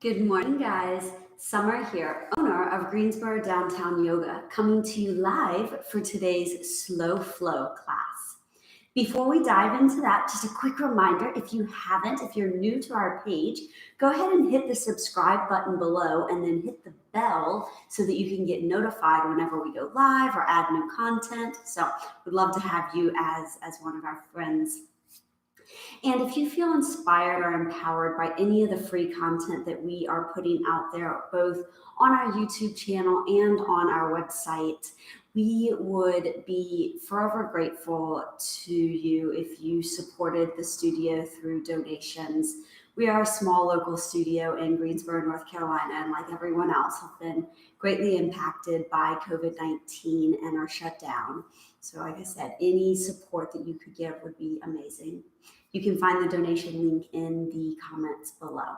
Good morning, guys. Summer here, owner of Greensboro Downtown Yoga, coming to you live for today's Slow Flow class. Before we dive into that, just a quick reminder, if you're new to our page, go ahead and hit the subscribe button below and then hit the bell so that you can get notified whenever we go live or add new content. So we'd love to have you as one of our friends. And if you feel inspired or empowered by any of the free content that we are putting out there, both on our YouTube channel and on our website, we would be forever grateful to you if you supported the studio through donations. We are a small local studio in Greensboro, North Carolina, and like everyone else, have been greatly impacted by COVID-19 and our shutdown. So like I said, any support that you could give would be amazing. You can find the donation link in the comments below.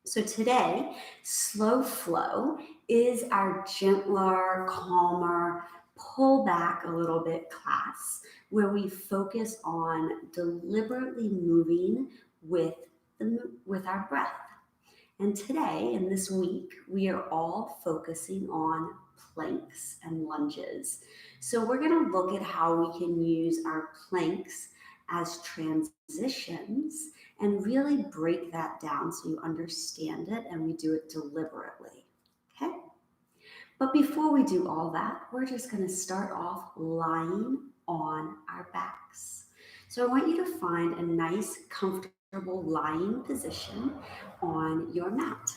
So today, Slow Flow is our gentler, calmer, pull back a little bit class where we focus on deliberately moving with our breath. And today, and this week, we are all focusing on planks and lunges. So we're going to look at how we can use our planks as transitions and really break that down so you understand it and we do it deliberately, okay? But before we do all that, we're just going to start off lying on our backs. So I want you to find a nice, comfortable lying position on your mat.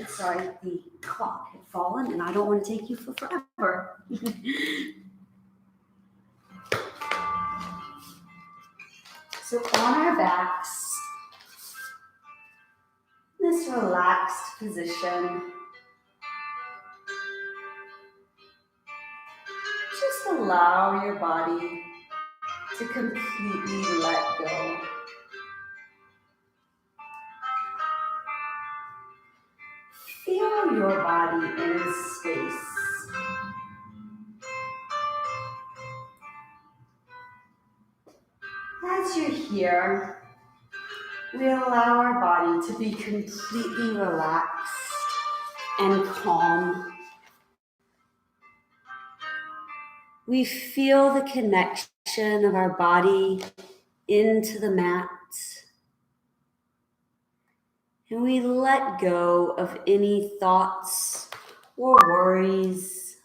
Sorry, the clock had fallen and I don't want to take you for forever. So on our backs, this relaxed position, just allow your body to completely let go. Feel your body in space. As you're here, we allow our body to be completely relaxed and calm. We feel the connection of our body into the mat. And we let go of any thoughts or worries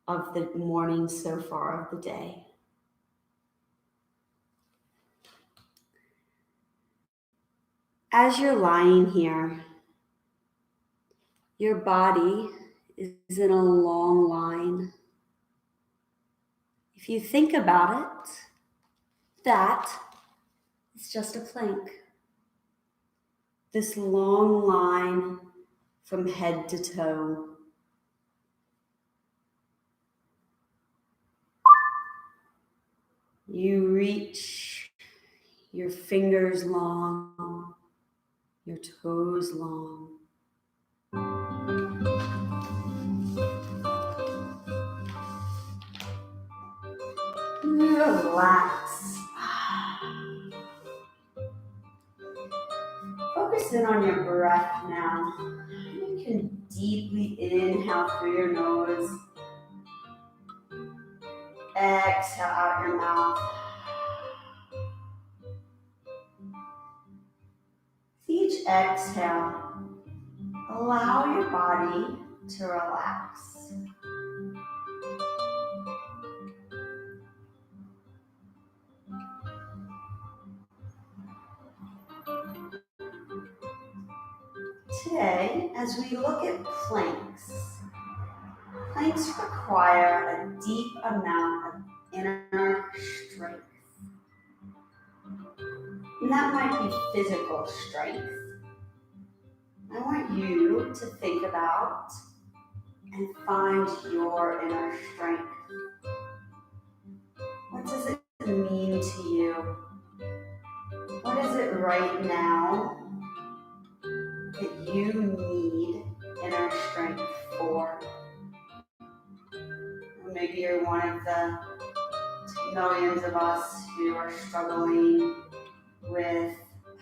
of the morning so far of the day. As you're lying here, your body is in a long line. If you think about it, that is just a plank. This long line from head to toe. You reach your fingers long, your toes long. Relax. Focus in on your breath now. You can deeply inhale through your nose. Exhale out your mouth. Each exhale, allow your body to relax. Today, as we look at planks require a deep amount of inner strength. And that might be physical strength. I want you to think about and find your inner strength. What does it mean to you? What is it right now that you need inner strength for? Maybe you're one of the millions of us who are struggling with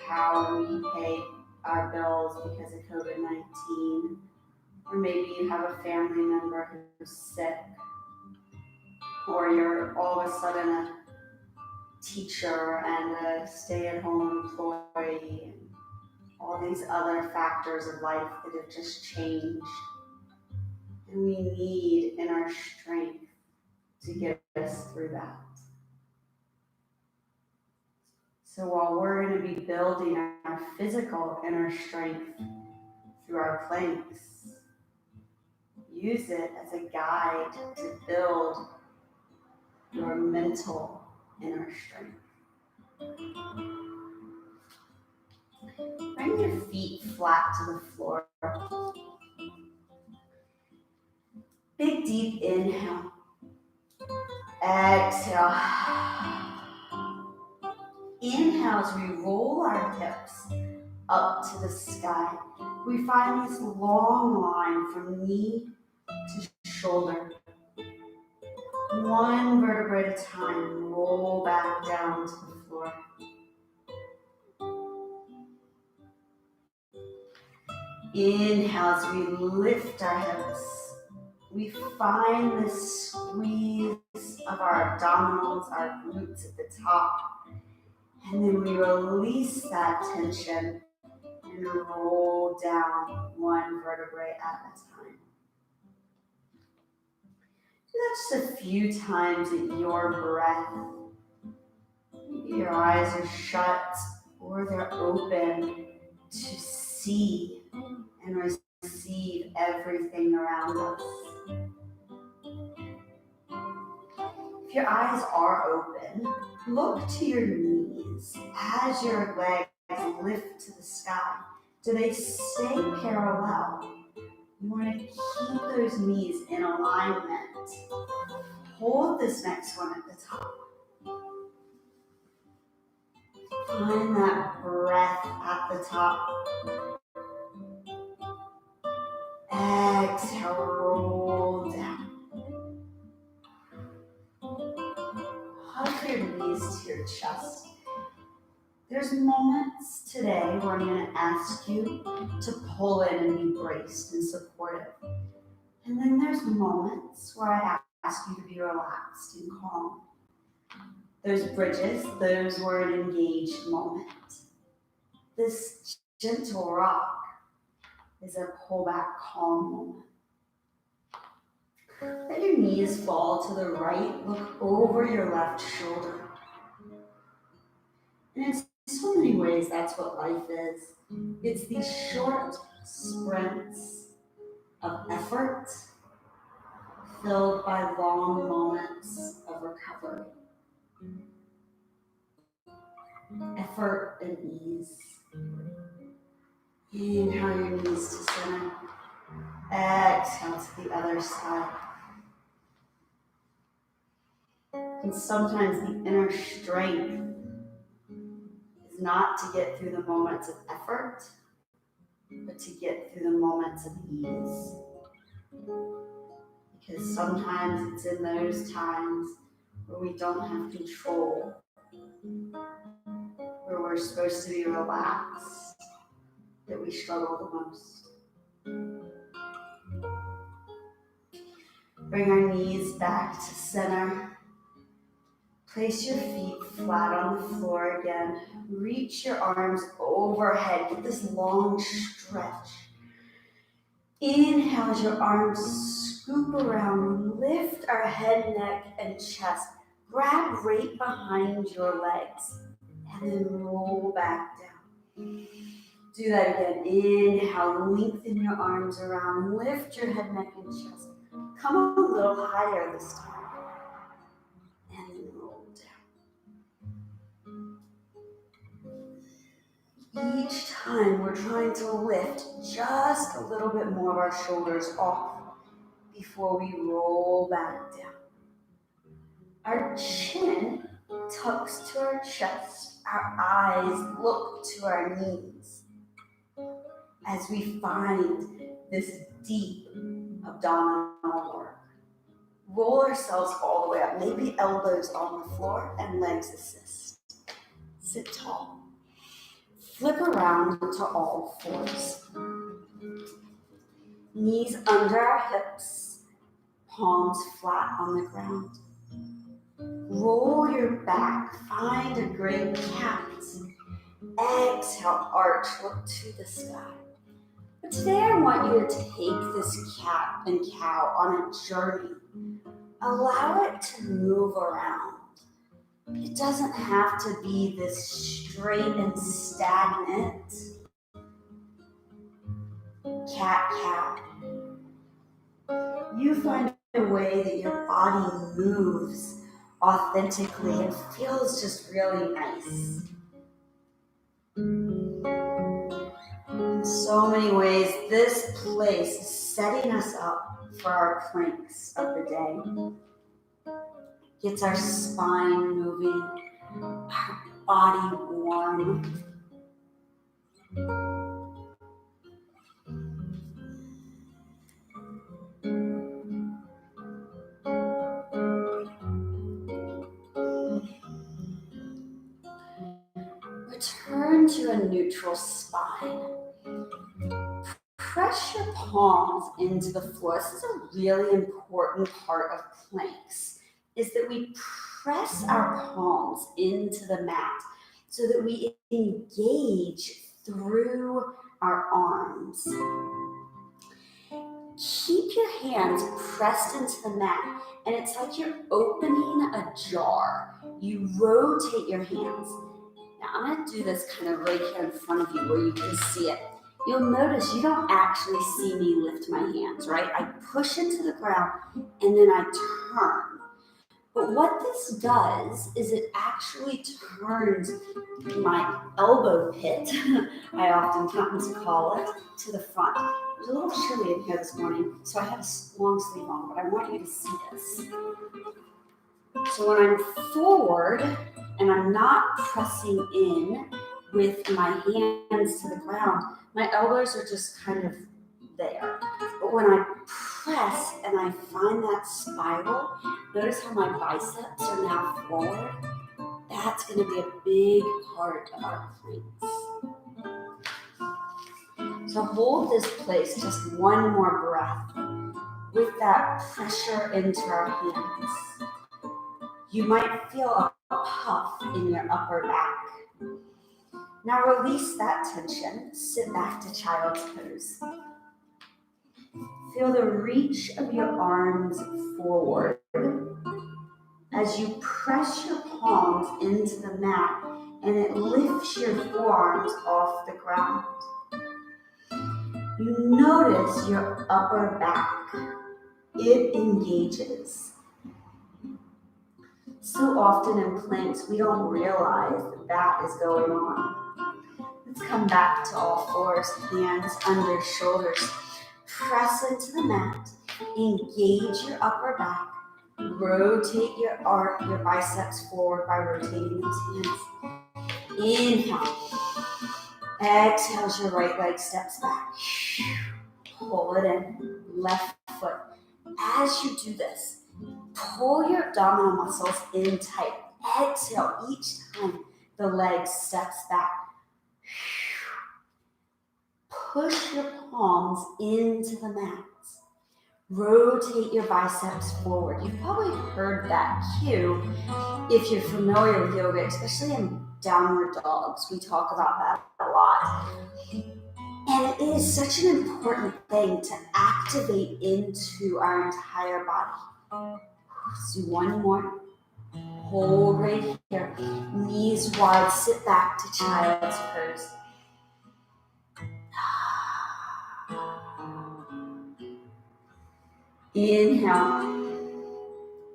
how we pay our bills because of COVID-19, or maybe you have a family member who's sick, or you're all of a sudden a teacher and a stay-at-home employee, and all these other factors of life that have just changed. And we need inner strength to get us through that. So while we're going to be building our physical inner strength through our planks, use it as a guide to build your mental inner strength. Bring your feet flat to the floor. Big deep inhale. Exhale. Inhale as we roll our hips up to the sky. We find this long line from knee to shoulder. One vertebrae at a time, roll back down to the floor. Inhale as we lift our hips. We find this squeeze of our abdominals, our glutes at the top. And then we release that tension and roll down one vertebrae at a time. Do that just a few times at your breath. Maybe your eyes are shut or they're open to see and receive everything around us. If your eyes are open, look to your knees as your legs lift to the sky. Do they stay parallel? You want to keep those knees in alignment. Hold this next one at the top. Find that breath at the top. Exhale, roll down. Hug your knees to your chest. There's moments today where I'm going to ask you to pull in and be braced and supportive. And then there's moments where I ask you to be relaxed and calm. Those bridges, those were an engaged moment. This gentle rock is a pullback, calm moment. Let your knees fall to the right. Look over your left shoulder. And in so many ways, that's what life is. It's these short sprints of effort filled by long moments of recovery. Effort and ease. Inhale your knees to center. Exhale to the other side. And sometimes the inner strength is not to get through the moments of effort, but to get through the moments of ease. Because sometimes it's in those times where we don't have control, where we're supposed to be relaxed, that we struggle the most. Bring our knees back to center. Place your feet flat on the floor again. Reach your arms overhead. Get this long stretch. Inhale as your arms scoop around. Lift our head, neck, and chest. Grab right behind your legs. And then roll back down. Do that again. Inhale, lengthen your arms around. Lift your head, neck, and chest. Come a little higher this time. And then roll down. Each time we're trying to lift just a little bit more of our shoulders off before we roll back down. Our chin tucks to our chest. Our eyes look to our knees as we find this deep abdominal work. Roll ourselves all the way up, maybe elbows on the floor and legs assist. Sit tall. Flip around to all fours. Knees under our hips, palms flat on the ground. Roll your back, find a great cat. Exhale, arch, look to the sky. But today I want you to take this cat and cow on a journey. Allow it to move around. It doesn't have to be this straight and stagnant cat-cow. You find a way that your body moves authentically and feels just really nice. In so many ways, this place is setting us up for our planks of the day. Gets our spine moving, our body warm. Return to a neutral spine. Press your palms into the floor. This is a really important part of planks, is that we press our palms into the mat so that we engage through our arms. Keep your hands pressed into the mat, and it's like you're opening a jar. You rotate your hands. Now I'm going to do this kind of right here in front of you where you can see it. You'll notice you don't actually see me lift my hands, right? I push into the ground and then I turn. But what this does is it actually turns my elbow pit, I often come to call it, to the front. It was a little chilly in here this morning, so I had a long sleeve on, but I want you to see this. So when I'm forward and I'm not pressing in with my hands to the ground, my elbows are just kind of there. But when I press and I find that spiral, notice how my biceps are now forward. That's going to be a big part of our planks. So hold this place just one more breath with that pressure into our hands. You might feel a puff in your upper back. Now release that tension. Sit back to child's pose. Feel the reach of your arms forward as you press your palms into the mat and it lifts your forearms off the ground. You notice your upper back. It engages. So often in planks, we don't realize that is going on. Let's come back to all fours, hands under shoulders. Press into the mat. Engage your upper back. Rotate your biceps forward by rotating those hands. Inhale. Exhale as your right leg steps back. Pull it in. Left foot. As you do this, pull your abdominal muscles in tight. Exhale each time the leg steps back. Push your palms into the mat. Rotate your biceps forward. You've probably heard that cue if you're familiar with yoga, especially in downward dogs. We talk about that a lot. And it is such an important thing to activate into our entire body. Let's do one more. Hold right here. Knees wide. Sit back to child's pose. Inhale.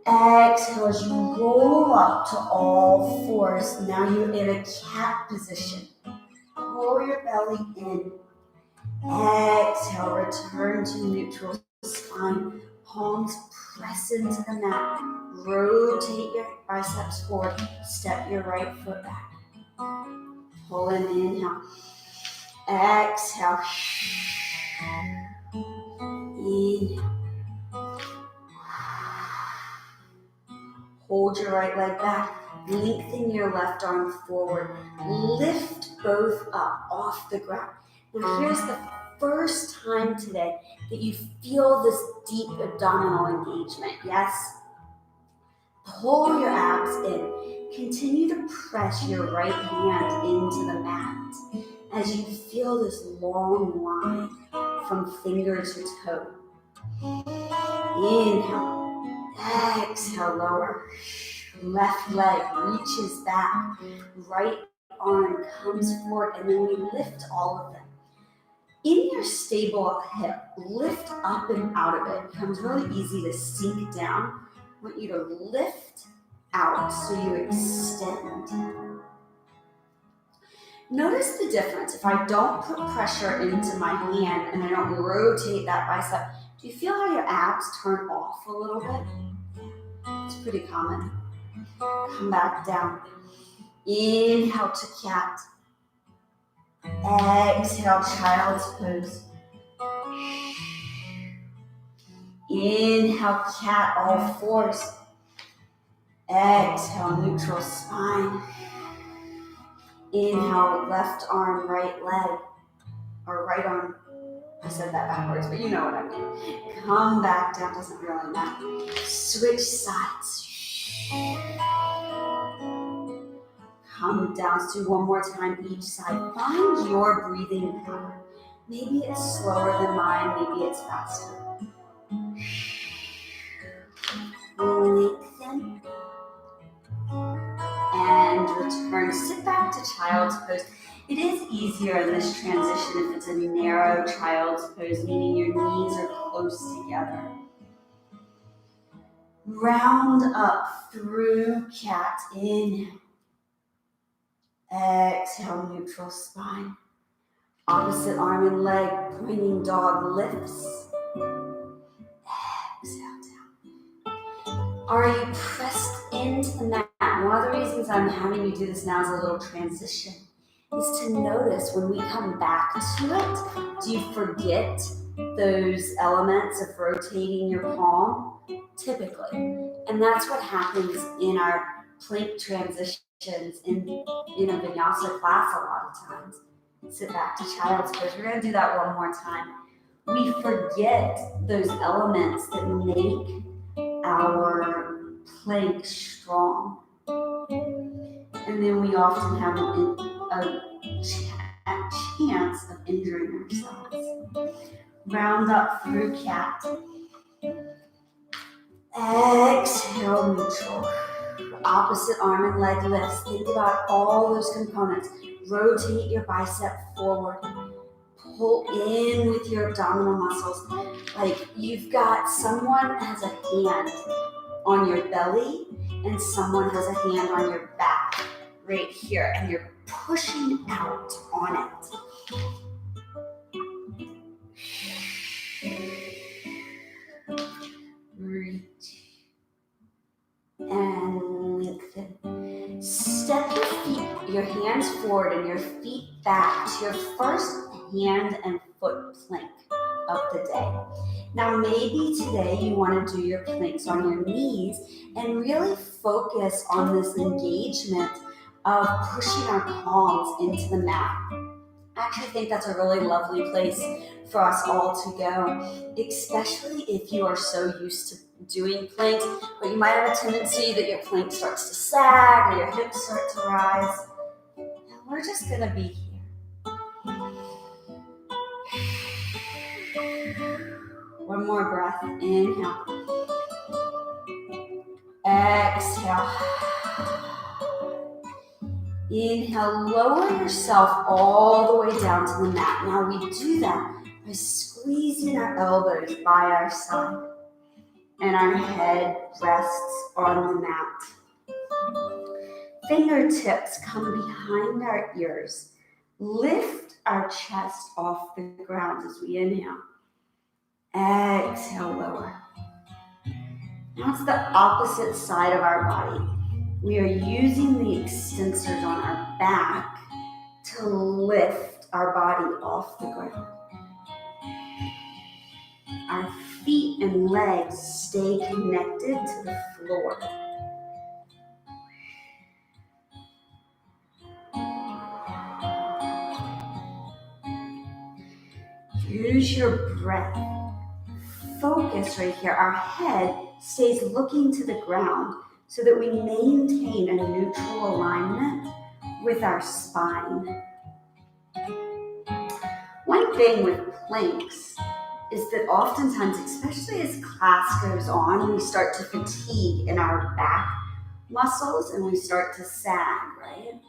Exhale as you roll up to all fours. Now you're in a cat position. Pull your belly in. Exhale, return to neutral spine. Palms press into the mat. Rotate your biceps forward. Step your right foot back. Pull in, inhale. Exhale. Inhale. Hold your right leg back. Lengthen your left arm forward. Lift both up off the ground. Now here's the first time today that you feel this deep abdominal engagement. Yes? Pull your abs in. Continue to press your right hand into the mat as you feel this long line from finger to toe. Inhale. Exhale, lower. Left leg reaches back. Right arm comes forward, and then we lift all of them. In your stable hip, lift up and out of it. It becomes really easy to sink down. I want you to lift out so you extend. Notice the difference. If I don't put pressure into my hand and I don't rotate that bicep, do you feel how your abs turn off a little bit? It's pretty common. Come back down. Inhale to cat. Exhale, child's pose. Inhale, cat, all fours. Exhale, neutral spine. Inhale, left arm, right leg, or right arm. I said that backwards, but you know what I mean. Come back down, doesn't really matter. Switch sides. Come down. Let's do one more time each side. Find your breathing pattern. Maybe it's slower than mine, maybe it's faster. Lengthen. And return. Sit back to child's pose. It is easier in this transition if it's a narrow child's pose, meaning your knees are close together. Round up through cat. Inhale. Exhale, neutral spine. Opposite arm and leg, pointing dog lifts. Exhale down. Are you pressed into the mat? One of the reasons I'm having you do this now as a little transition is to notice when we come back to it, do you forget those elements of rotating your palm? Typically. And that's what happens in our plank transitions in a vinyasa class a lot of times. Sit back to child's pose. We're going to do that one more time. We forget those elements that make our plank strong. And then we often have a chance of injuring ourselves. Round up through cat. Exhale, neutral. Opposite arm and leg lifts. Think about all those components. Rotate your bicep forward. Pull in with your abdominal muscles. Like you've got someone has a hand on your belly and someone has a hand on your back right here, and you're pushing out on it. Reach and lengthen. Step your feet, your hands forward and your feet back to your first hand and foot plank of the day. Now maybe today you want to do your planks on your knees and really focus on this engagement of pushing our palms into the mat. I actually think that's a really lovely place for us all to go, especially if you are so used to doing planks, but you might have a tendency that your plank starts to sag or your hips start to rise. And we're just going to be here. One more breath. Inhale. Exhale. Inhale, lower yourself all the way down to the mat. Now we do that by squeezing our elbows by our side and our head rests on the mat. Fingertips come behind our ears. Lift our chest off the ground as we inhale. Exhale, lower. Now it's the opposite side of our body. We are using the extensors on our back to lift our body off the ground. Our feet and legs stay connected to the floor. Use your breath. Focus right here. Our head stays looking to the ground so that we maintain a neutral alignment with our spine. One thing with planks is that oftentimes, especially as class goes on, we start to fatigue in our back muscles and we start to sag, right?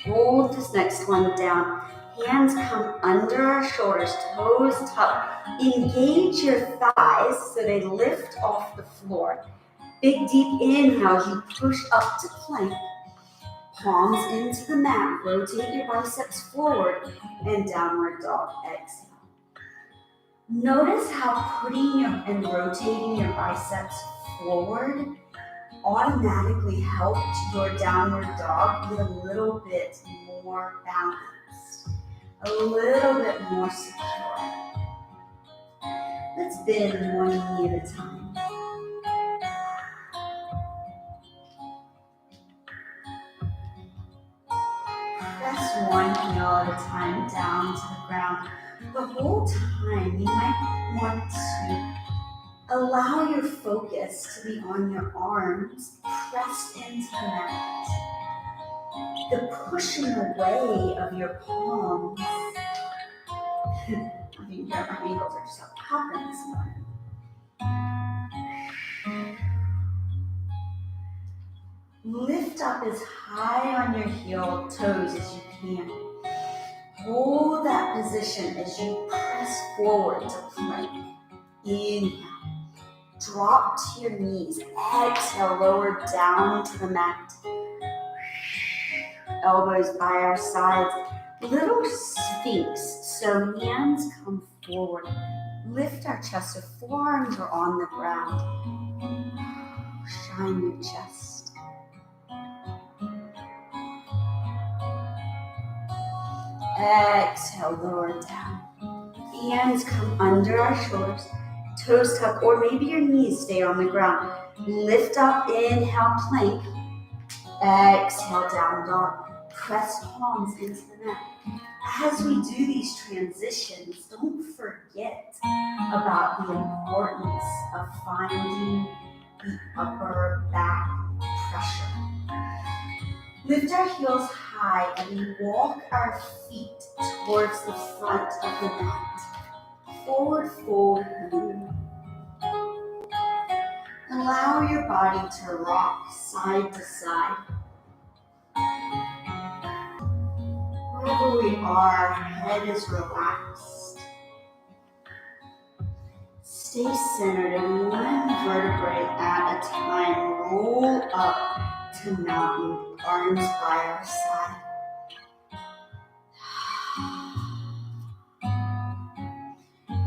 Hold this next one down. Hands come under our shoulders, toes tucked. Engage your thighs so they lift off the floor. Big deep inhale as you push up to plank. Palms into the mat. Rotate your biceps forward and downward dog. Exhale. Notice how putting and rotating your biceps forward automatically helped your downward dog get a little bit more balanced, a little bit more secure. Let's bend one knee at a time. Press one heel at a time down to the ground. The whole time you might want to allow your focus to be on your arms pressed into the mat. The pushing away of your palms. I mean, my ankles are just popping this morning. Lift up as high on your heel toes as you can. Hold that position as you press forward to plank. Inhale. Drop to your knees. Exhale, lower down to the mat. Elbows by our sides. Little sphinx, so hands come forward. Lift our chest so forearms are on the ground. Shine your chest. Exhale, lower down. Hands come under our shoulders. Toes tuck, or maybe your knees stay on the ground. Lift up, inhale, plank. Exhale, down dog. Press palms into the mat. As we do these transitions, don't forget about the importance of finding the upper back pressure. Lift our heels high and we walk our feet towards the front of the mat. Forward fold move. Allow your body to rock side to side. Wherever we are, our head is relaxed. Stay centered and one vertebrae at a time. Roll up to mountain, arms by our side.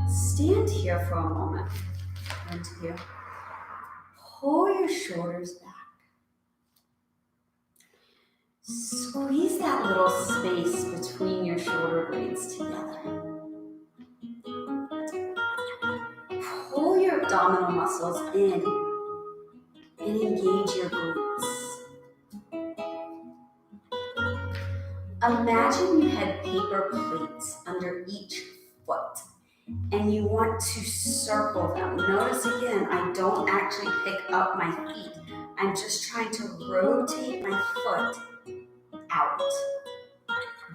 Stand here for a moment. And here. Pull your shoulders back. Squeeze that little space between your shoulder blades together. Pull your abdominal muscles in and engage your glutes. Imagine you had paper plates under each foot and you want to circle them. Notice again, I don't actually pick up my feet. I'm just trying to rotate my foot out.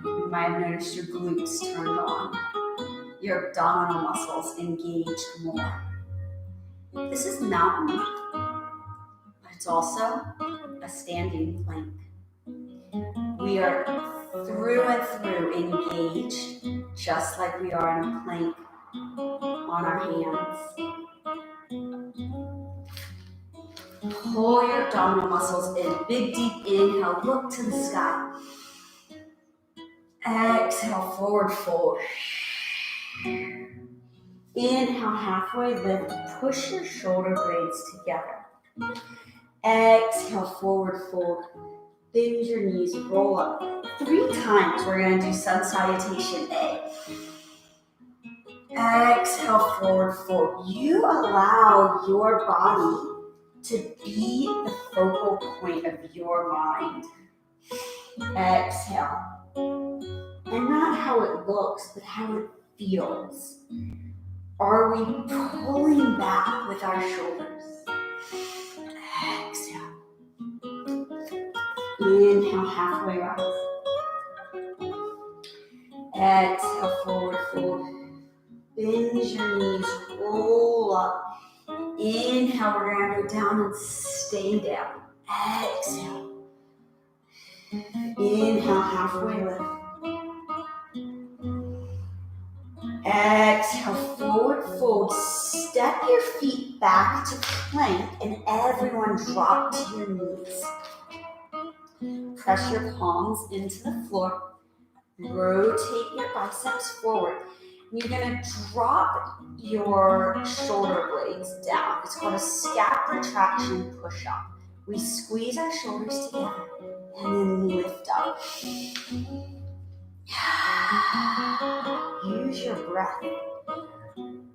You might have noticed your glutes turned on, your abdominal muscles engaged more. This is mountain, but it's also a standing plank. We are through and through engaged, just like we are in a plank on our hands. Pull your abdominal muscles in. Big deep inhale, look to the sky. Exhale, forward fold. Inhale, halfway lift. Push your shoulder blades together. Exhale, forward fold. Bend your knees, roll up. 3 times we're going to do sun salutation A. Exhale, forward fold. You allow your body to be the focal point of your mind. Exhale. And not how it looks, but how it feels. Are we pulling back with our shoulders? Exhale. Inhale, halfway rise. Exhale, forward fold. Bend your knees, roll up. Inhale, we're going to go down and stay down. Exhale. Inhale, halfway lift. Exhale, forward fold. Step your feet back to plank and everyone drop to your knees. Press your palms into the floor. Rotate your biceps forward. You're going to drop your shoulder blades down. It's called a scap retraction push-up. We squeeze our shoulders together and then lift up. Use your breath.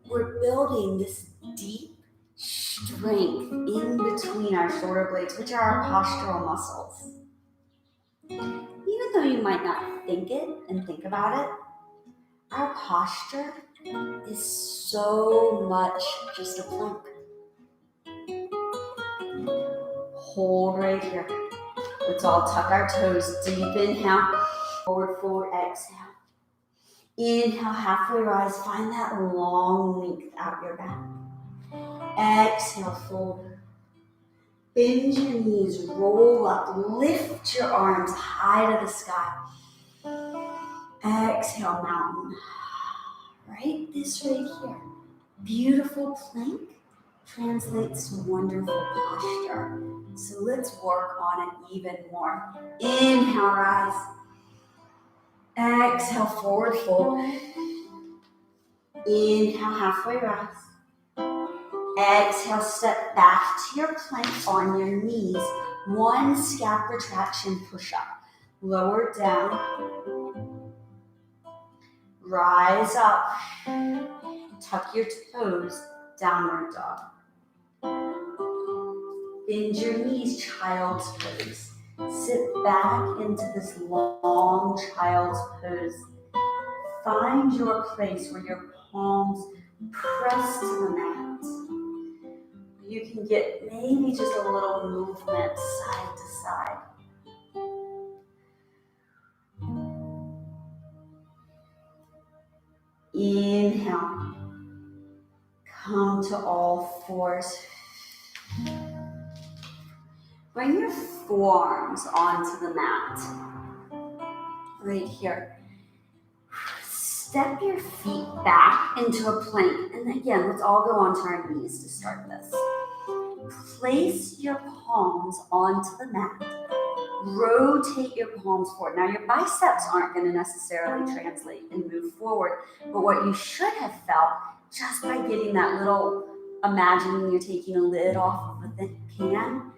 We're building this deep strength in between our shoulder blades, which are our postural muscles. Even though you might not think it and think about it, our posture is so much just a plank. Hold right here. Let's all tuck our toes. Deep inhale, forward fold, exhale. Inhale, halfway rise. Find that long length out your back. Exhale, fold. Bend your knees, roll up, lift your arms high to the sky. Exhale, mountain. Right? This right here. Beautiful plank translates to wonderful posture. So let's work on it even more. Inhale, rise. Exhale, forward fold. Inhale, halfway rise. Exhale, step back to your plank on your knees. One scap retraction push-up. Lower down. Rise up. Tuck your toes, downward dog. Bend your knees, child's pose. Sit back into this long child's pose. Find your place where your palms press to the mat. You can get maybe just a little movement side to side. Inhale. Come to all fours. Bring your forearms onto the mat. Right here. Step your feet back into a plank. And again, let's all go onto our knees to start this. Place your palms onto the mat. Rotate your palms forward. Now, your biceps aren't going to necessarily translate and move forward, but what you should have felt just by getting that little, imagining you're taking a lid off of the pan,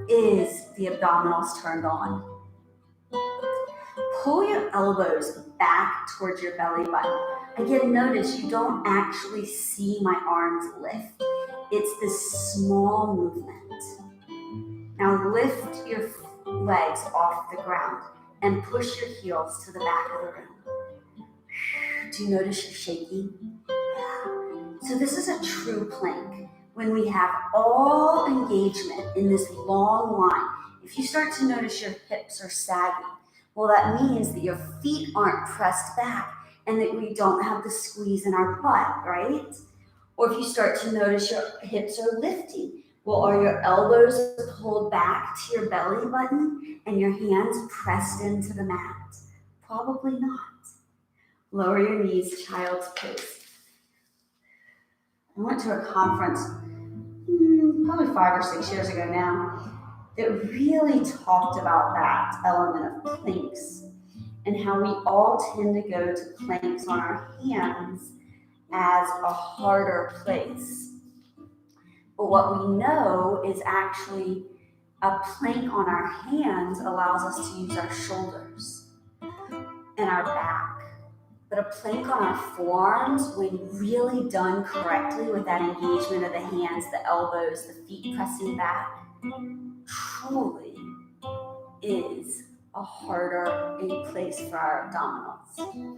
is the abdominals turned on. Pull your elbows back towards your belly button. Again, notice you don't actually see my arms lift. It's this small movement. Now lift your legs off the ground and push your heels to the back of the room. Do you notice you're shaking? So this is a true plank. When we have all engagement in this long line, if you start to notice your hips are sagging, well, that means that your feet aren't pressed back and that we don't have the squeeze in our butt, right? Or if you start to notice your hips are lifting, well, are your elbows pulled back to your belly button and your hands pressed into the mat? Probably not. Lower your knees, child's pose. I went to a conference probably 5 or 6 years ago now that really talked about that element of planks and how we all tend to go to planks on our hands as a harder place. But what we know is actually a plank on our hands allows us to use our shoulders and our back. But a plank on our forearms, when really done correctly with that engagement of the hands, the elbows, the feet pressing back, truly is a harder place for our abdominals.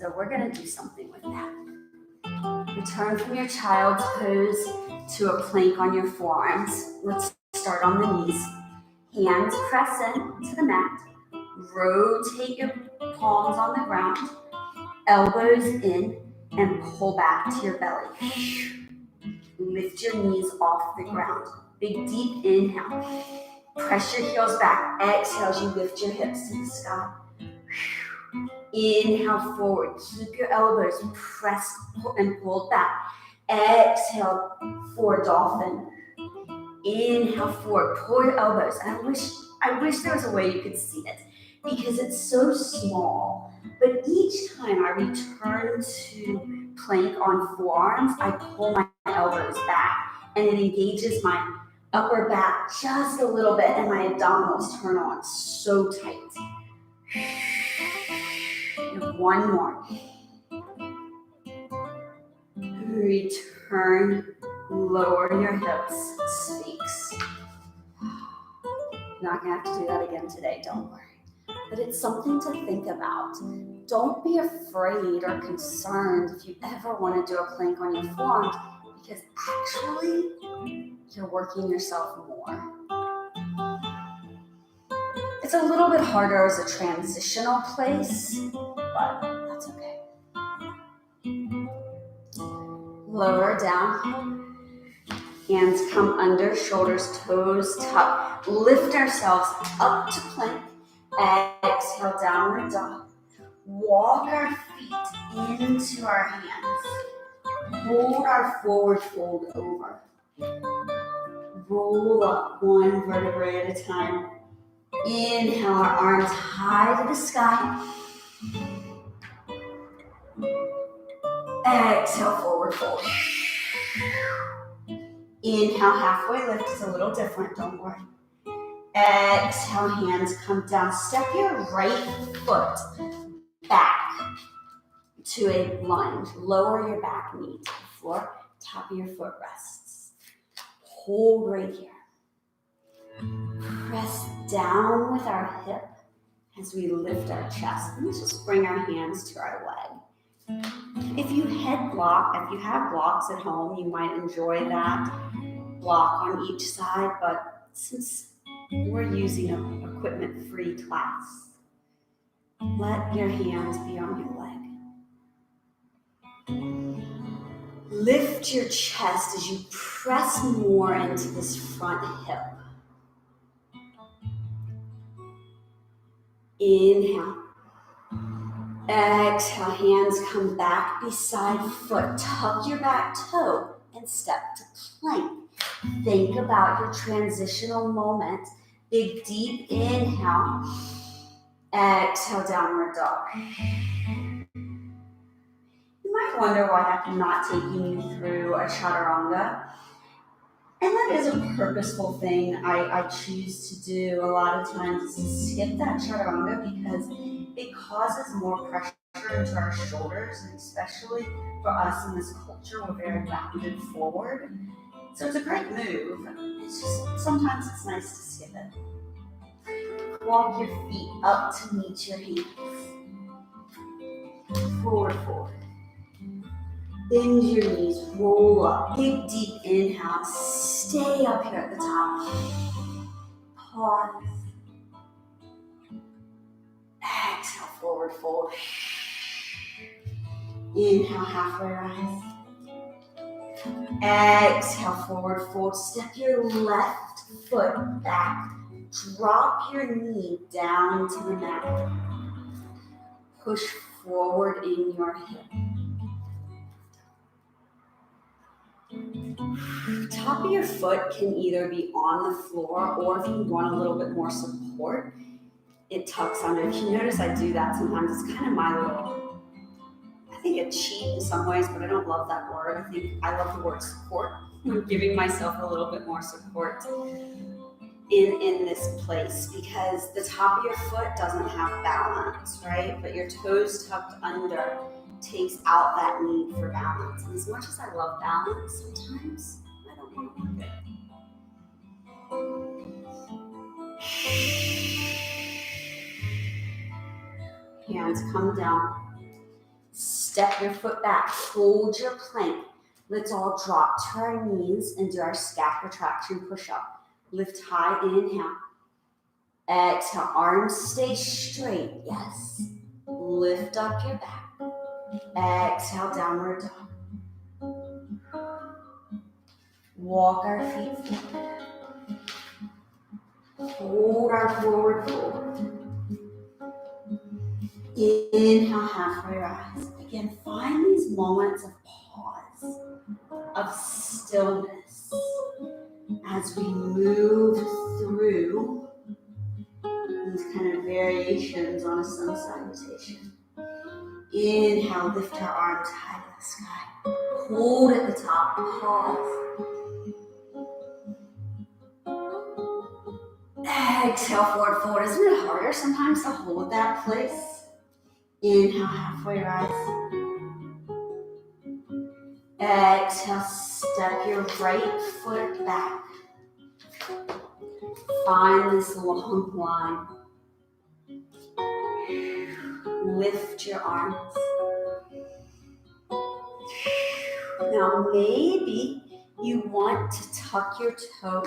So we're going to do something with that. Return from your child's pose to a plank on your forearms. Let's start on the knees. Hands press in to the mat. Rotate your palms on the ground. Elbows in and pull back to your belly. Lift your knees off the ground. Big deep inhale. Press your heels back. Exhale as you lift your hips to the sky. Inhale forward. Keep your elbows pressed and pulled back. Exhale, forward dolphin. Inhale forward. Pull your elbows. I wish there was a way you could see it because it's so small. But each time I return to plank on forearms, I pull my elbows back and it engages my upper back just a little bit and my abdominals turn on so tight. One more. Return, lower your hips, Sphinx. Not gonna have to do that again today, don't worry. But it's something to think about. Don't be afraid or concerned if you ever want to do a plank on your forearms, because actually, you're working yourself more. It's a little bit harder as a transitional place, but that's okay. Lower down. Hands come under, shoulders, toes tuck. Lift ourselves up to plank. Exhale, downward dog. Walk our feet into our hands. Hold our forward fold over. Roll up one vertebrae at a time. Inhale, our arms high to the sky. Exhale, forward fold. Inhale, halfway lift is a little different, don't worry. Exhale, hands come down. Step your right foot back to a lunge. Lower your back knee to the floor. Top of your foot rests. Hold right here. Press down with our hip as we lift our chest. Let's just bring our hands to our leg. If you have blocks at home, you might enjoy that block on each side, but since we're using an equipment-free class, let your hands be on your leg. Lift your chest as you press more into this front hip. Inhale. Exhale, hands come back beside foot. Tuck your back toe and step to plank. Think about your transitional moment. Big, deep inhale. Exhale, downward dog. You might wonder why I'm not taking you through a chaturanga. And that is a purposeful thing I choose to do a lot of times, is to skip that chaturanga because it causes more pressure into our shoulders, and especially for us in this culture, we're very rounded forward. So it's a great move. It's just, sometimes it's nice to skip it. Walk your feet up to meet your hands. Forward, forward. Bend your knees, roll up. Big, deep inhale. Stay up here at the top. Pause. Exhale, forward fold. Inhale, halfway rise. Exhale, forward fold. Step your left foot back. Drop your knee down to the mat. Push forward in your hip. Top of your foot can either be on the floor, or if you want a little bit more support, it tucks under. If you notice I do that sometimes, it's kind of my little, I think a cheat in some ways, but I don't love that word. I love the word support. I'm giving myself a little bit more support in this place, because the top of your foot doesn't have balance, right? But your toes tucked under takes out that need for balance. And as much as I love balance, sometimes I don't want to work it. Hands come down. Step your foot back, hold your plank. Let's all drop to our knees and do our scap retraction push-up. Lift high, inhale. Exhale, arms stay straight, yes. Lift up your back. Exhale, downward dog. Walk our feet forward. Hold our forward fold. Inhale, halfway rise. Again, find these moments of pause, of stillness as we move through these kind of variations on a sun salutation. Inhale, lift our arms high to the sky. Hold at the top, pause. Exhale, forward fold. Isn't it harder sometimes to hold that place? Inhale, halfway rise. Exhale, step your right foot back. Find this long line. Lift your arms. Now maybe you want to tuck your toe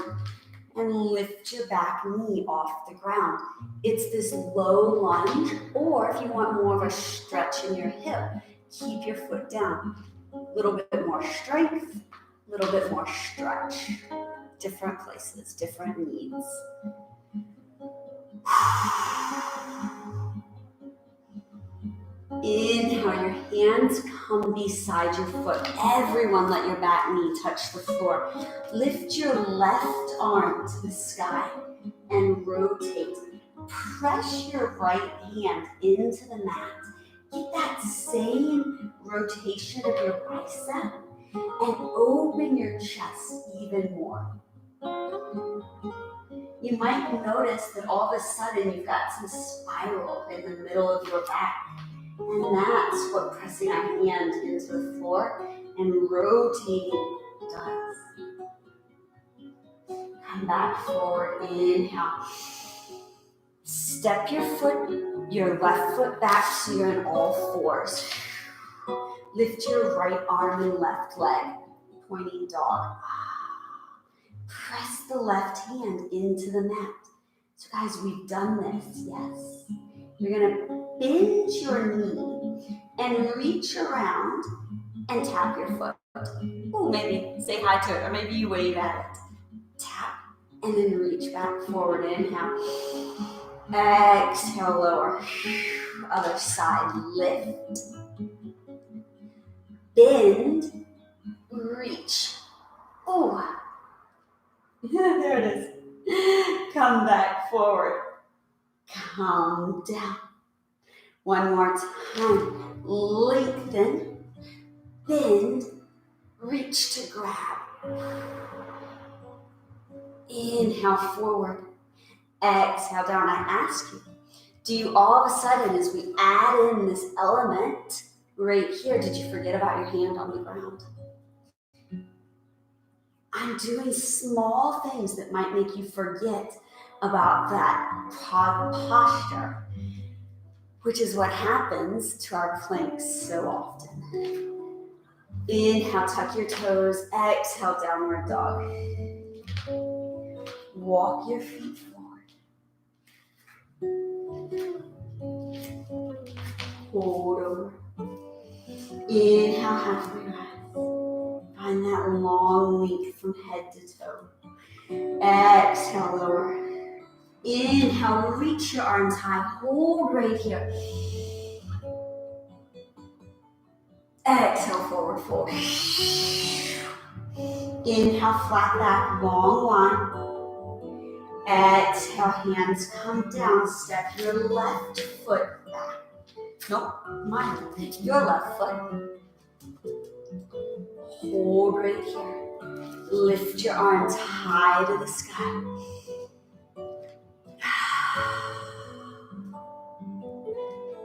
and lift your back knee off the ground. It's this low lunge, or if you want more of a stretch in your hip, keep your foot down. A little bit more strength, a little bit more stretch. Different places, different needs. Inhale, your hands come beside your foot. Everyone let your back knee touch the floor. Lift your left arm to the sky and rotate. Press your right hand into the mat. Get that same rotation of your bicep and open your chest even more. You might notice that all of a sudden you've got some spiral in the middle of your back. And that's what pressing our hand into the floor and rotating does. Come back forward, inhale. Step your left foot back so you're in all fours. Lift your right arm and left leg, pointing dog. Press the left hand into the mat. So guys, we've done this, yes. You're gonna bend your knee and reach around and tap your foot. Oh, maybe say hi to it, or maybe you wave at it. Tap, and then reach back forward, inhale. Exhale, lower. Other side, lift. Bend, reach. Oh, there it is. Come back forward. Come down. One more time. Lengthen, bend, reach to grab. Inhale forward. Exhale down. I ask you, do you all of a sudden, as we add in this element right here, did you forget about your hand on the ground? I'm doing small things that might make you forget about that posture, which is what happens to our planks so often. Inhale, tuck your toes. Exhale, downward dog. Walk your feet forward. Hold over. Inhale, halfway rise. Find that long length from head to toe. Exhale, lower. Inhale, reach your arms high. Hold right here. Exhale, forward fold. Inhale, flat back, long line. Exhale, hands come down. Step your left foot back. Nope, mine. Your left foot. Hold right here. Lift your arms high to the sky.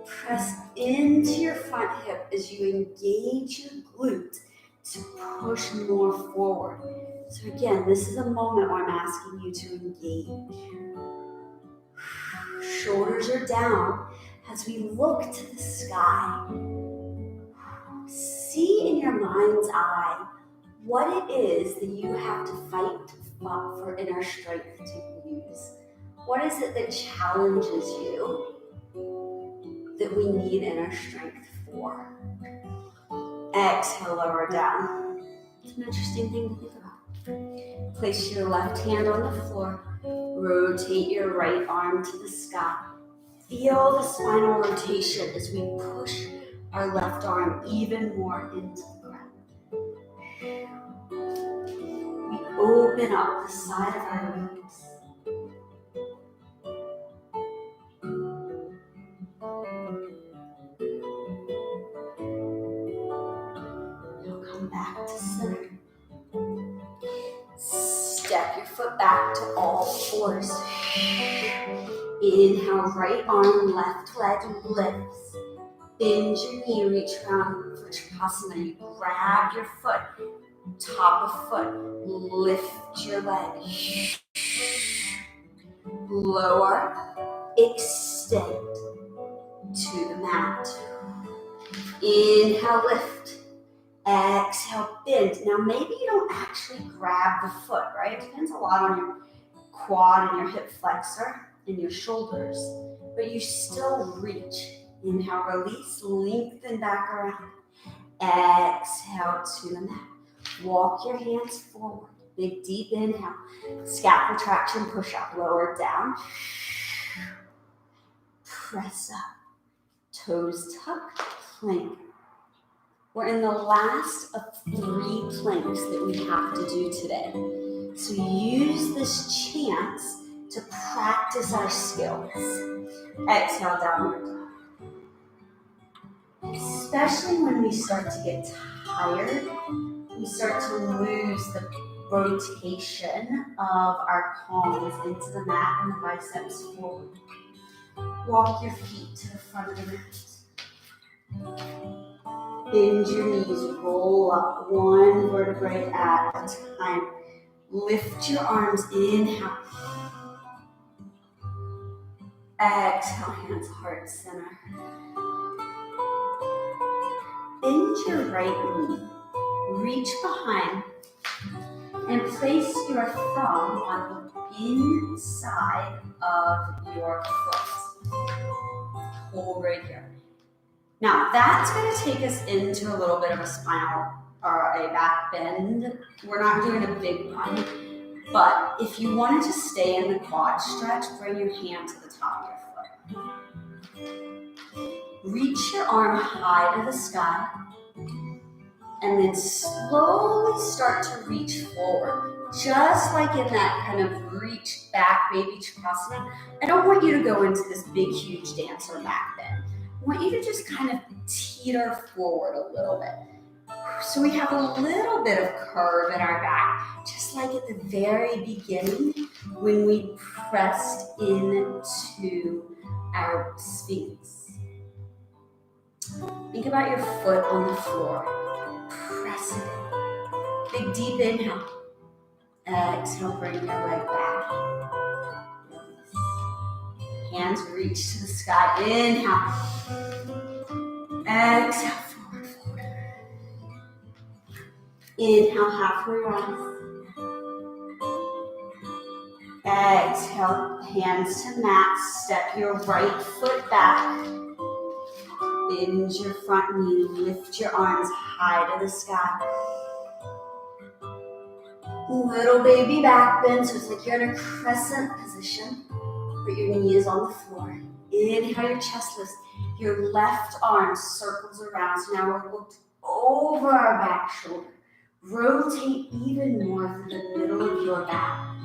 Press into your front hip as you engage your glute to push more forward. So again, this is a moment where I'm asking you to engage. Shoulders are down as we look to the sky. see in your mind's eye what it is that you have to fight for inner strength to use. What is it that challenges you that we need inner strength for? Exhale, lower down. It's an interesting thing to think about. Place your left hand on the floor. Rotate your right arm to the sky. Feel the spinal rotation as we push our left arm even more into the ground. We open up the side of our ribs. You'll come back to center. Step your foot back to all fours. Inhale, right arm, left leg lifts. Bend your knee, reach around for Trikonasana. You grab your foot, top of foot, lift your leg. Lower, extend to the mat. Inhale, lift. Exhale, bend. Now maybe you don't actually grab the foot, right? It depends a lot on your quad and your hip flexor and your shoulders, but you still reach. Inhale, release, lengthen back around. Exhale to the mat. Walk your hands forward. Big deep inhale. Scap retraction, push up, lower down. Press up. Toes tuck, plank. We're in the last of 3 planks that we have to do today. So use this chance to practice our skills. Exhale, downward dog. Especially when we start to get tired, we start to lose the rotation of our palms into the mat and the biceps forward. Walk your feet to the front of the mat. Bend your knees, roll up 1 vertebrae at a time. Lift your arms, inhale. Exhale, hands heart center. Bend your right knee, reach behind, and place your thumb on the inside of your foot. Hold right here. Now that's going to take us into a little bit of a spinal or a back bend. We're not doing a big one, but if you wanted to stay in the quad stretch, bring your hand to the top of your foot. Reach your arm high to the sky, and then slowly start to reach forward, just like in that kind of reach back baby Trikonasana. I don't want you to go into this big, huge dance or back bend. I want you to just kind of teeter forward a little bit. So we have a little bit of curve in our back, just like at the very beginning when we pressed into our Sphinx. Think about your foot on the floor. Press it. Big deep inhale. Exhale, bring your leg back. Release. Hands reach to the sky. Inhale. Exhale, forward, forward. Inhale, halfway rise. Exhale, hands to mat. Step your right foot back. Bend your front knee. Lift your arms high to the sky. Little baby back bend, so it's like you're in a crescent position, but your knee is on the floor. Inhale, your chest lifts. Your left arm circles around. So now we're looked over our back shoulder. Rotate even more through the middle of your back.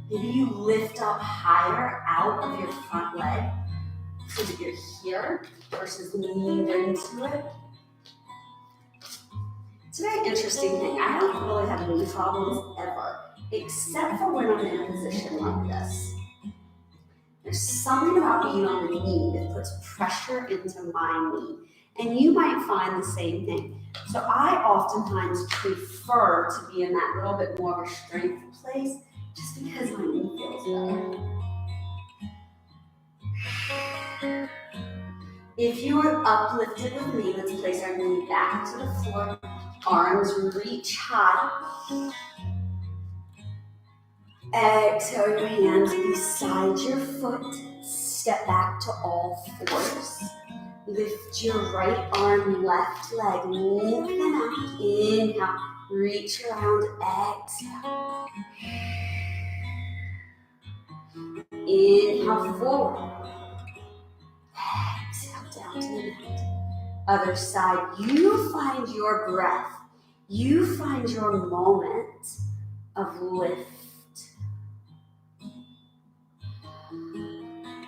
Maybe you lift up higher out of your front leg so that you're here versus leaned into it. It's a very interesting thing. I don't really have knee problems ever, except for when I'm in a position like this. There's something about being on the knee that puts pressure into my knee. And you might find the same thing. So I oftentimes prefer to be in that little bit more of a strength place just because my knee feels better. If you are uplifted with me, let's place our knee back to the floor. Arms reach high. Exhale your hands beside your foot. Step back to all fours. Lift your right arm, left leg, lengthen out. Inhale, reach around, exhale. Inhale, forward. Exhale, down to the mat. Other side, you find your breath. You find your moment of lift.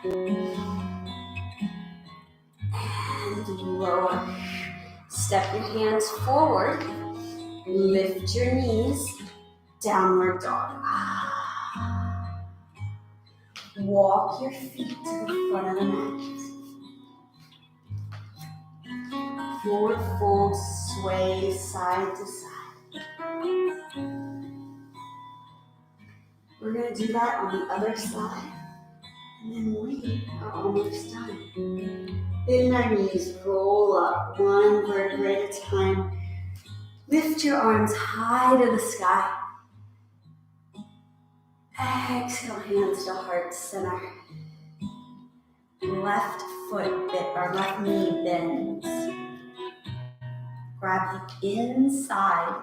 And lower. Step your hands forward. Lift your knees. Downward dog. Walk your feet to the front of the mat. Forward fold, sway side to side. We're going to do that on the other side. And then we are almost done. Bend our knees, roll up one vertebrae at a time. Lift your arms high to the sky. Exhale, hands to heart center. Left foot bit, or left knee bends. Grab the inside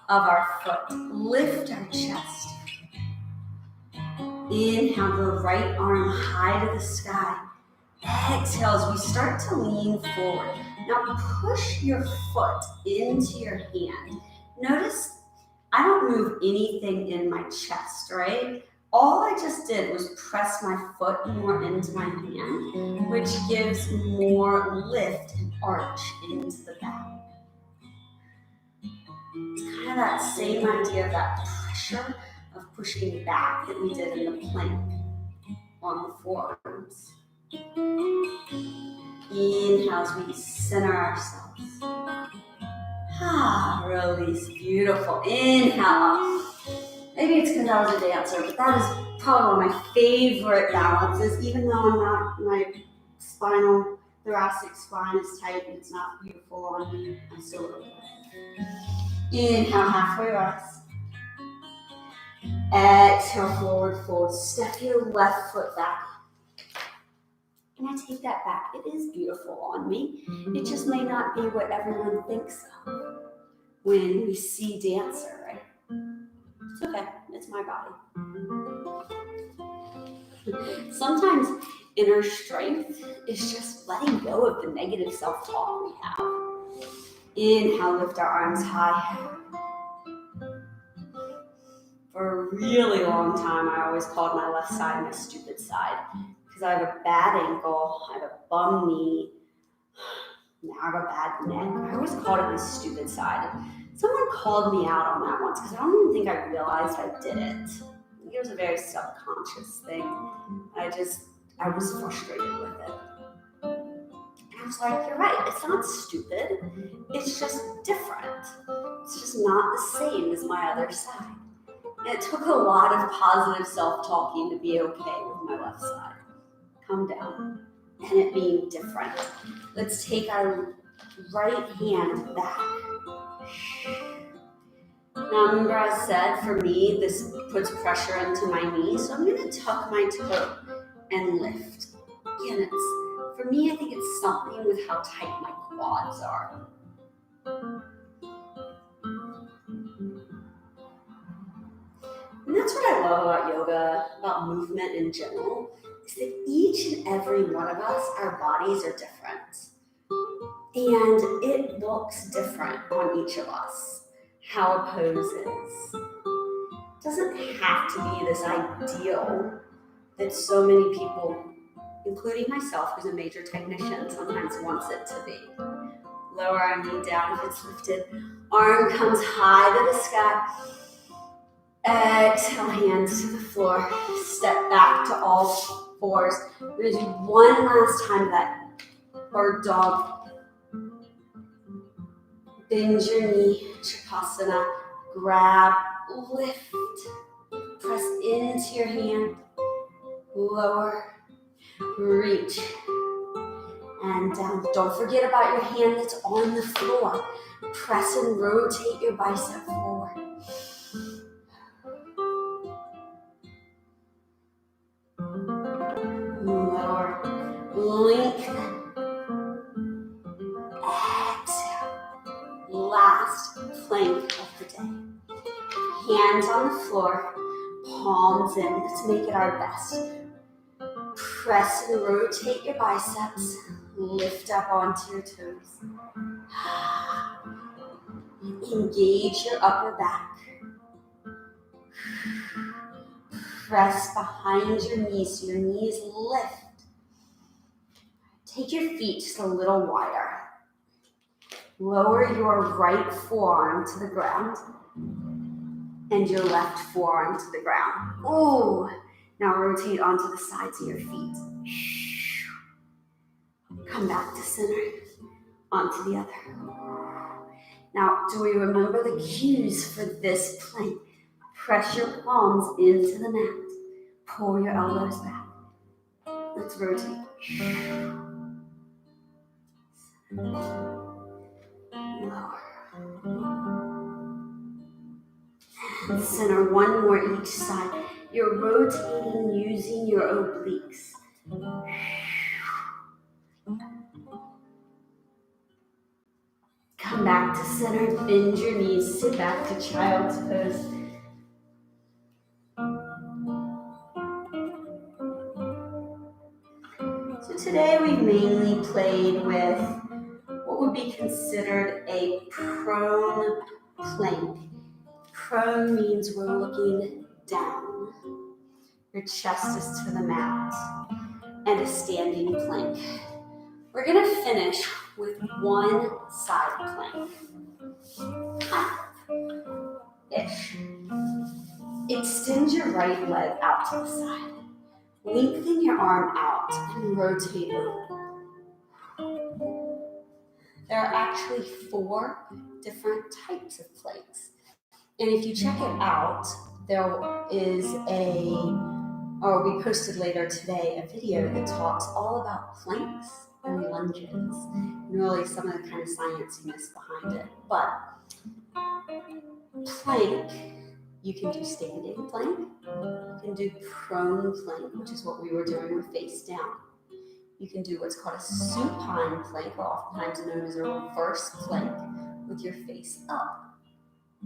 of our foot. Lift our chest. Inhale, the right arm high to the sky. Exhale as we start to lean forward. Now push your foot into your hand. Notice I don't move anything in my chest, right? All I just did was press my foot more into my hand, which gives more lift and arch into the back. It's kind of that same idea of that pressure of pushing back that we did in the plank on the forearms. Inhale as we center ourselves. Release, beautiful. Inhale. Maybe it's because I was a dancer, but that is probably one of my favorite balances, even though my thoracic spine is tight and it's not beautiful on me. I still love it. Inhale, halfway rise. Exhale, forward fold. Step your left foot back. And I take that back. It is beautiful on me. It just may not be what everyone thinks of when we see dancer, right? It's okay. It's my body. Sometimes inner strength is just letting go of the negative self-talk we have. Inhale, lift our arms high. For a really long time, I always called my left side my stupid side because I have a bad ankle, I have a bum knee, now I have a bad neck. I always called it the stupid side. Someone called me out on that once because I don't even think I realized I did it. It was a very subconscious thing. I was frustrated with it. And I was like, you're right, it's not stupid. It's just different. It's just not the same as my other side. And it took a lot of positive self-talking to be okay with my left side. Come down. And it being different. Let's take our right hand back. Now remember I said for me, this puts pressure into my knee. So I'm going to tuck my toe and lift. Again, for me, I think it's something with how tight my quads are. And that's what I love about yoga, about movement in general, is that each and every one of us, our bodies are different. And it looks different on each of us, how a pose is. It doesn't have to be this ideal that so many people, including myself, who's a major technician, sometimes wants it to be. Lower our knee down if it's lifted. Arm comes high to the sky. Exhale, hands to the floor. Step back to all fours. We're going to do one last time that bird dog. Bend your knee, Trikonasana. Grab, lift. Press into your hand. Lower, reach. and down. Don't forget about your hand that's on the floor. Press and rotate your bicep forward. Lower. Lengthen. Exhale. Last plank of the day. Hands on the floor. Palms in. Let's make it our best. Press and rotate your biceps. Lift up onto your toes. Engage your upper back. Press behind your knees so your knees lift. Take your feet just a little wider. Lower your right forearm to the ground and your left forearm to the ground. Ooh. Now rotate onto the sides of your feet. Come back to center. Onto the other. Now, do we remember the cues for this plank? Press your palms into the mat. Pull your elbows back. Let's rotate. Lower. And center, one more each side. You're rotating using your obliques. Come back to center, bend your knees, sit back to child's pose. So today we've mainly played with what would be considered a prone plank. Prone means we're looking down. Your chest is to the mat. And a standing plank. We're gonna finish with one side plank. Ish. Extend your right leg out to the side. Lengthen your arm out and rotate over. There are actually 4 different types of planks. And if you check it out, there is we posted later today a video that talks all about planks and lunges and really some of the kind of scienciness behind it. But plank, you can do standing plank, you can do prone plank, which is what we were doing with face down. You can do what's called a supine plank, or oftentimes known as a reverse plank, with your face up.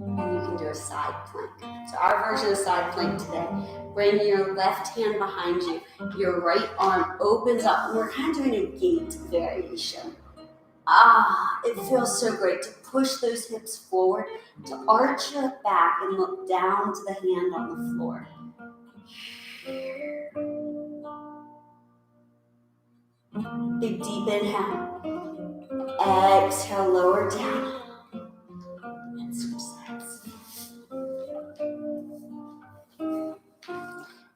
And you can do a side plank. So our version of side plank today, bring your left hand behind you, your right arm opens up, and we're kind of doing a gait variation. It feels so great to push those hips forward, to arch your back and look down to the hand on the floor. Big deep inhale. Exhale, lower down. And switch sides.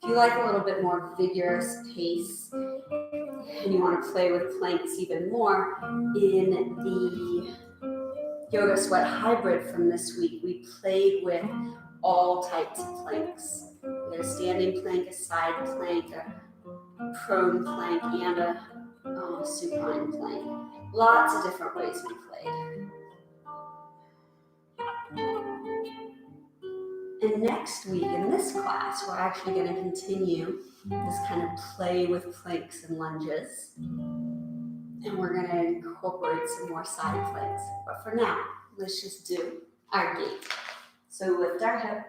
If you like a little bit more vigorous pace and you want to play with planks even more, in the Yoga Sweat Hybrid from this week, we played with all types of planks. We had a standing plank, a side plank, a prone plank, and a supine plank. Lots of different ways we played. And next week in this class, we're actually going to continue this kind of play with planks and lunges. And we're going to incorporate some more side planks. But for now, let's just do our gait. So lift our hip.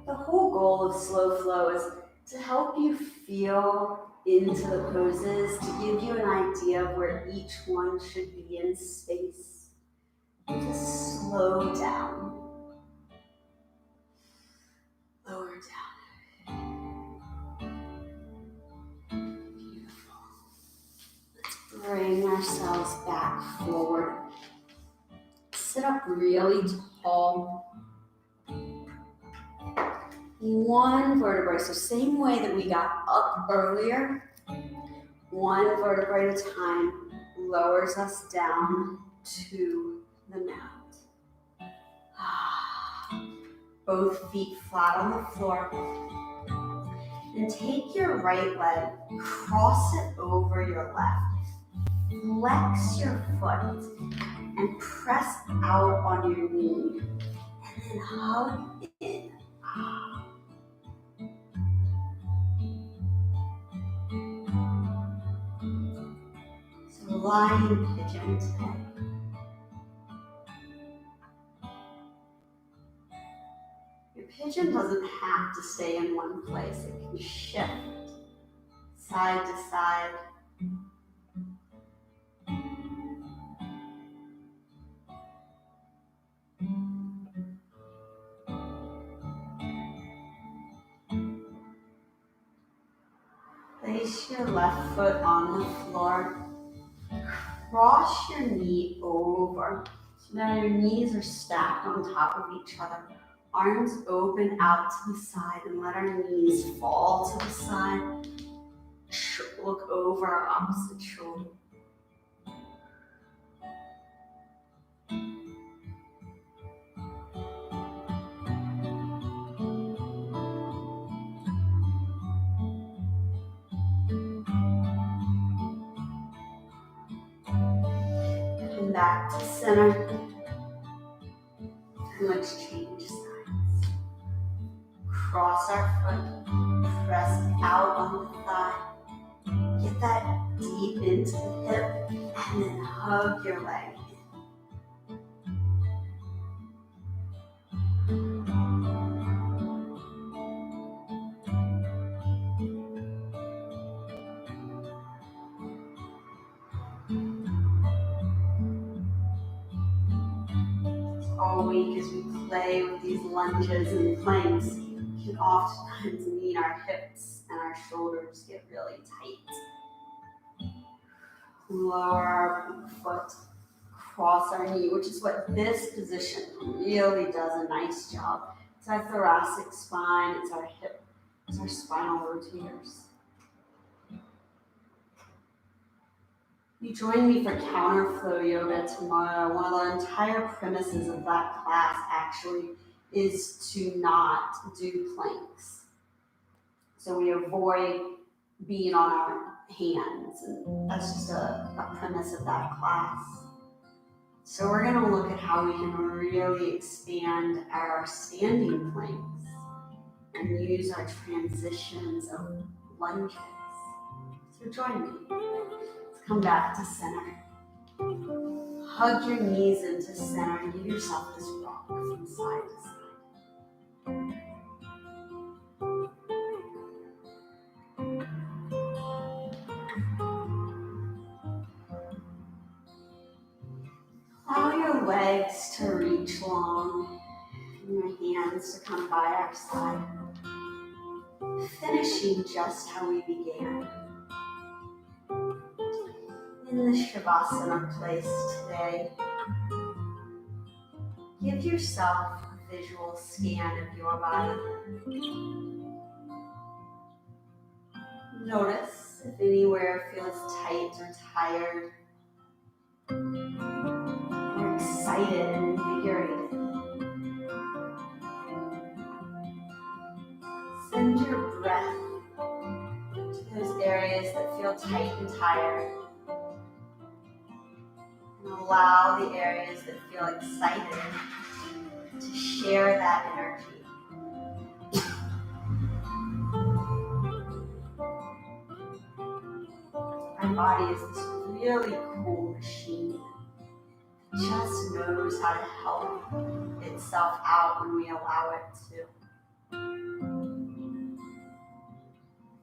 The whole goal of slow flow is to help you feel into the poses, to give you an idea of where each one should be in space. Just slow down. Lower down. Beautiful. Let's bring ourselves back forward. Sit up really tall. One vertebrae, so same way that we got up earlier, one vertebrae at a time lowers us down to the mat. Both feet flat on the floor. Then take your right leg, cross it over your left. Flex your foot and press out on your knee. And then hug in. So lying pigeon today. Your pigeon doesn't have to stay in one place. It can shift side to side. Place your left foot on the floor. Cross your knee over. So now your knees are stacked on top of each other. Arms open out to the side and let our knees fall to the side. Look over our opposite shoulder. Come back to center. And let's change sides. Cross our foot, press out on the thigh. Get that deep into the hip, and then hug your leg all week as we play with these lunges and planks can oftentimes mean our hips and our shoulders get really tight. Lower our foot, cross our knee, which is what this position really does a nice job. It's our thoracic spine, it's our hip, it's our spinal rotators. You join me for CounterFlow yoga tomorrow. One of the entire premises of that class actually is to not do planks. So we avoid being on our hands, and that's just a premise of that class. So we're going to look at how we can really expand our standing planks and use our transitions of lunges. So join me. Come back to center. Hug your knees into center and give yourself this rock from side to side. Allow your legs to reach long and your hands to come by our side. Finishing just how we began. In the Shavasana place today, give yourself a visual scan of your body. Notice if anywhere feels tight or tired, or excited and invigorated. Send your breath to those areas that feel tight and tired. And allow the areas that feel excited to share that energy. Our body is this really cool machine. It just knows how to help itself out when we allow it to.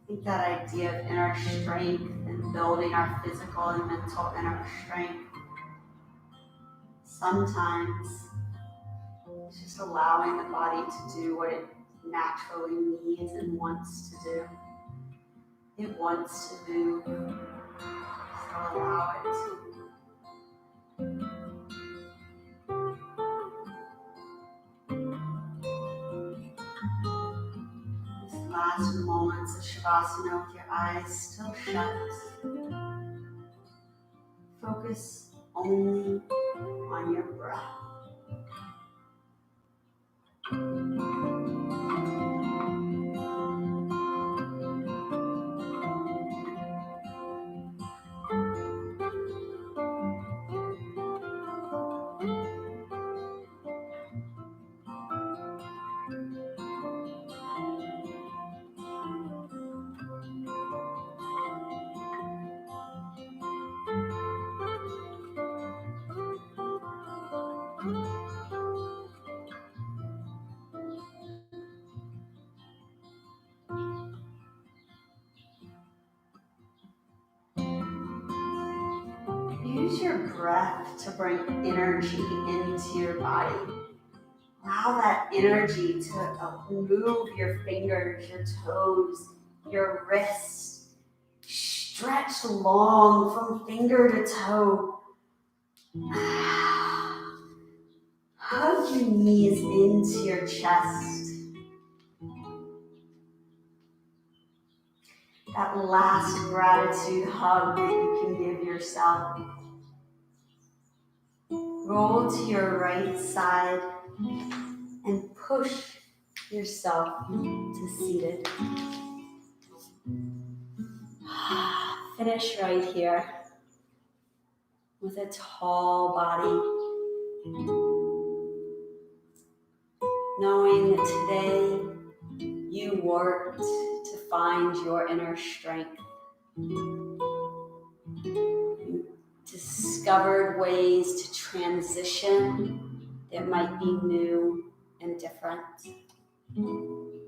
I think that idea of inner strength and building our physical and mental inner strength, sometimes it's just allowing the body to do what it naturally needs and wants to do. It wants to move, so allow it to. These last moments of Shavasana with your eyes still shut. Focus only on your breath. use your breath to bring energy into your body. Allow that energy to move your fingers, your toes, your wrists. Stretch long from finger to toe. Hug your knees into your chest. That last gratitude hug that you can give yourself. Roll to your right side and push yourself to seated. Finish right here with a tall body, knowing that today you worked to find your inner strength. You discovered ways to transition that might be new and different. And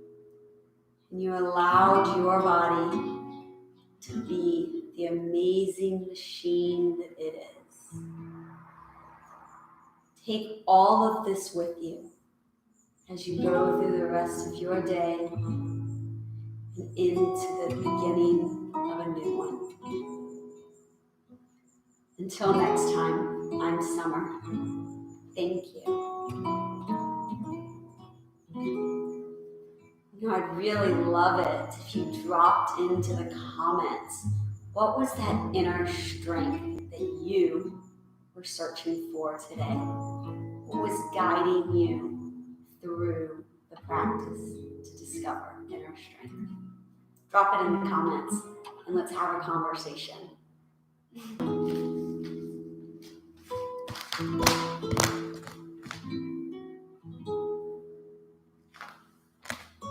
you allowed your body to be the amazing machine that it is. Take all of this with you as you go through the rest of your day and into the beginning of a new one. Until next time, I'm Summer. Thank you. I'd really love it if you dropped into the comments, what was that inner strength that you were searching for today? What was guiding you through the practice to discover inner strength? Drop it in the comments and let's have a conversation.